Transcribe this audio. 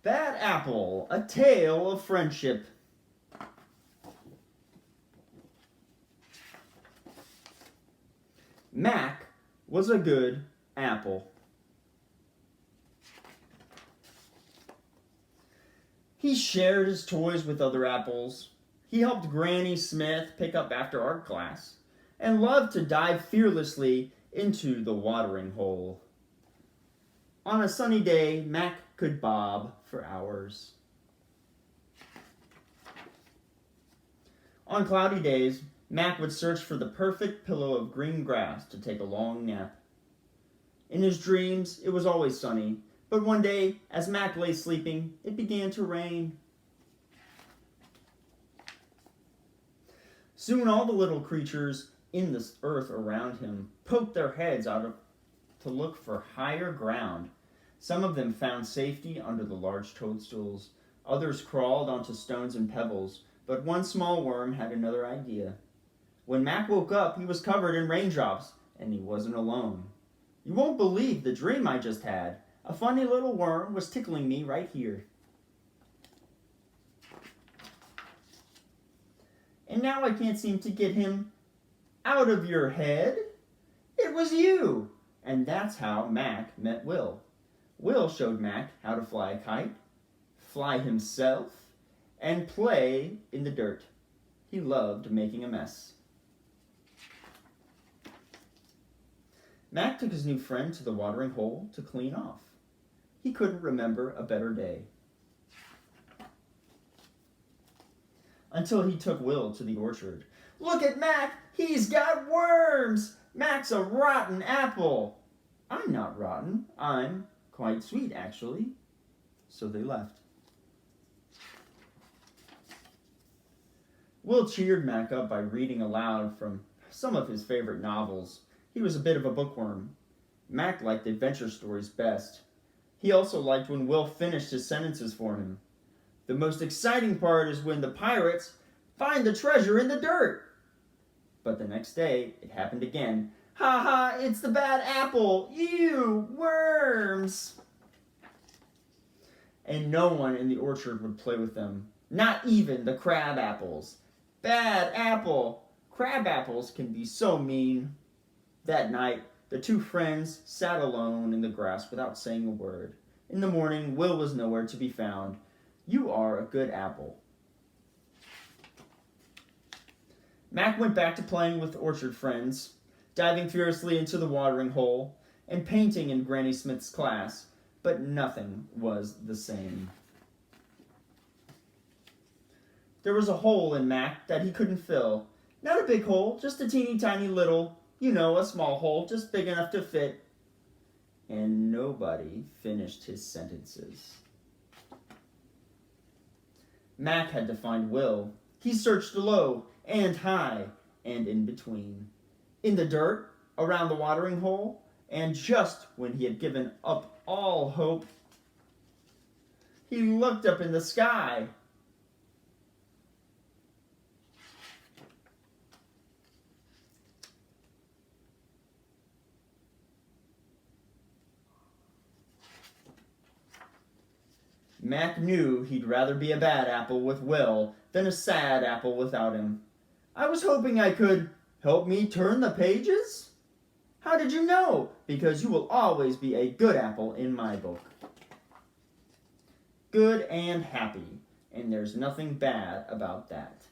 Bad Apple, a tale of friendship. Mac was a good apple. He shared his toys with other apples. He helped Granny Smith pick up after art class and loved to dive fearlessly into the watering hole. On a sunny day, Mac could bob for hours. On cloudy days, Mac would search for the perfect pillow of green grass to take a long nap. In his dreams, it was always sunny, but one day, as Mac lay sleeping, it began to rain. Soon all the little creatures in the earth around him poked their heads out to look for higher ground. Some of them found safety under the large toadstools. Others crawled onto stones and pebbles, but one small worm had another idea. When Mac woke up, he was covered in raindrops, and he wasn't alone. You won't believe the dream I just had. A funny little worm was tickling me right here. And now I can't seem to get him out of your head. It was you. And that's how Mac met Will. Will showed Mac how to fly a kite, fly himself, and play in the dirt. He loved making a mess. Mac took his new friend to the watering hole to clean off. He couldn't remember a better day. Until he took Will to the orchard. Look at Mac! He's got worms! Mac's a rotten apple! I'm not rotten. I'm quite sweet, actually. So they left. Will cheered Mac up by reading aloud from some of his favorite novels. He was a bit of a bookworm. Mac liked adventure stories best. He also liked when Will finished his sentences for him. The most exciting part is when the pirates find the treasure in the dirt. But the next day, it happened again. Ha ha, it's the bad apple. Ew, worms. And no one in the orchard would play with them. Not even the crab apples. Bad apple. Crab apples can be so mean. That night, the two friends sat alone in the grass without saying a word. In the morning, Will was nowhere to be found. You are a good apple. Mac went back to playing with orchard friends, diving furiously into the watering hole, and painting in Granny Smith's class, but nothing was the same. There was a hole in Mac that he couldn't fill. Not a big hole, just a teeny tiny little, a small hole, just big enough to fit. And nobody finished his sentences. Mac had to find Will. He searched low and high and in between. In the dirt, around the watering hole, and just when he had given up all hope, he looked up in the sky. Mac knew he'd rather be a bad apple with Will than a sad apple without him. I was hoping I could help me turn the pages? How did you know? Because you will always be a good apple in my book. Good and happy, and there's nothing bad about that.